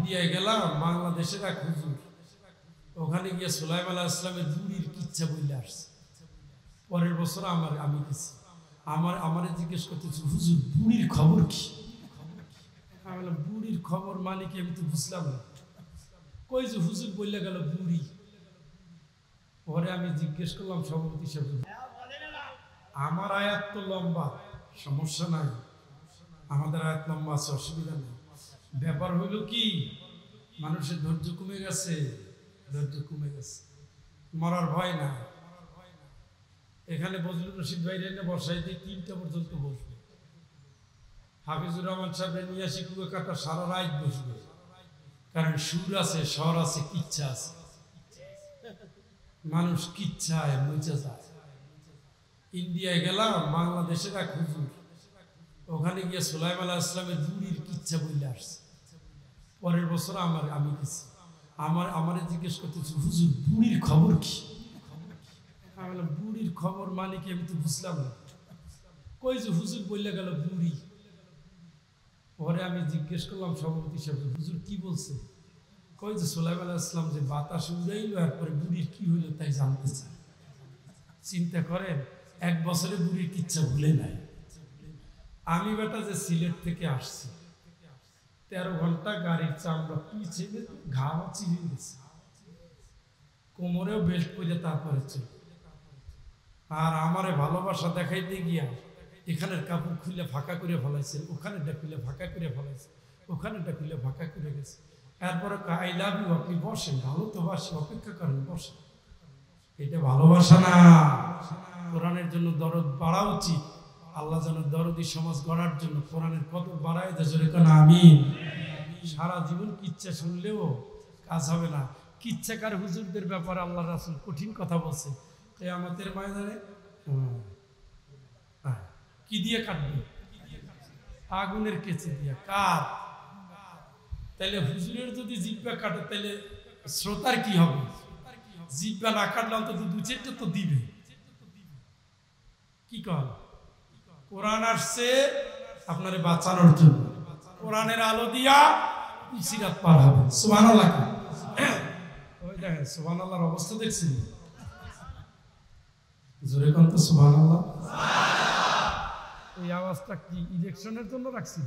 ইন্ডিয়ায় গেলাম, বাংলাদেশের এক হুজুর, ওখানে গিয়ে সুলাইমান আলাইহিস সালামের বুড়ির কিচ্ছা বলে আসছে। পরের বছর আমি গেছি, আমারে জিজ্ঞেস করতেছি, হুজুর বুড়ির খবর কি? আমি বললাম বুড়ির খবর মানে কি? আমি তো বুঝলাম না। কই যে হুজুর বললে গেল বুড়ি। পরে আমি জিজ্ঞেস করলাম সভাপতি সাহেব, আমার আয়াত তো লম্বা, সমস্যা নাই, আমাদের আয়াত লম্বা আছে, অসুবিধা নেই। ব্যাপার হইল কি, মানুষের ধৈর্য কমে গেছে, ধৈর্য কমে গেছে, মরার ভয় না। এখানে বজলুর রশিদ ভাইরে এনে বসাই দিয়ে 3টা পর্যন্ত বসবে, হাফিজুর রহমান সাহেব নিয়ে আসি কুয়ে কাটা সারা রাত বসবে, কারণ সুর আছে, স্বর আছে, কিচ্ছা আছে। মানুষ কিচ্ছায় মুচে যায়। ইন্ডিয়ায় গেলাম, বাংলাদেশের এক হুজুর, ওখানে গিয়ে সুলাইমান আলাইহিস সালামের বুড়ির কিচ্ছা বলে আসছে। পরের বছর আমি গেছি, আমারে জিজ্ঞেস করতেছি, হুজুর বুড়ির খবর কি? আমি বললাম বুড়ির খবর মানে কি? আমি তো বুঝলাম না। কই যে হুজুর বললে গেল বুড়ি। পরে আমি জিজ্ঞেস করলাম সভাপতি সাহেব, হুজুর কি বলছে? কই যে সুলাইমান আলাইহিস সালাম যে বাতাস উড়াইলো, এরপরে বুড়ির কি হইলো তাই জানতে চায়। চিন্তা করেন, 1 বছরে বুড়ির কিচ্ছা ভুলে নাই। আমি বেটা যে সিলেট থেকে আসছি, 13 ঘন্টা গাড়ির চামড়া পিছিয়ে ঘাম চিড়ে গেছে, কোমরেও বেল্ট পরে তারপরে চল। আর আমারে ভালোবাসা দেখাইতে গিয়া এখানের কাপড় খুলে ফাঁকা করে ফেলাইছে, ওখানেরটা খুলে ফাঁকা করে ফেলাইছে, ওখানেরটা খুলে ফাঁকা করে গেছে। এরপরে আই লাভ ইউ, আপনি বসেন, ভালো তো বাসি, অপেক্ষা করেন, বসেন। এটা ভালোবাসা না। কোরআনের জন্য দরদ বাড়া উচিত। আল্লাহ যেন দরদি সমাজ গড়ার জন্য কোরআনের কদর বাড়ায় দেয়, জোরে কোন আমিন। সারা জীবন কিচ্ছা শুনলেও কাজ হবে না। কিচ্ছাকার হুজুরদের ব্যাপারে আল্লাহ রাসূল কঠিন কথা বলছে। কিয়ামতের ময়দানে কি দিয়ে কাটবে? আগুনের কেচি দিয়ে। কার? তাহলে হুজুরের যদি জিহ্বা কাটে তাহলে শ্রোতার কি হবে? জিহ্বা না কাটলে অন্তত 2-4টা তো দিবে। কি কর? কোরআন আসছে আপনারে বাঁচানোর জন্য, কোরআনের আলো দিয়া সিরাত পার হবে। সুবহানাল্লাহ। ওই দেখেন সুবহানাল্লাহর অবস্থা দেখছেন? জোরে কোন তো সুবহানাল্লাহ। এই আওয়াজটা কি ইলেকশনের জন্য রাখছি?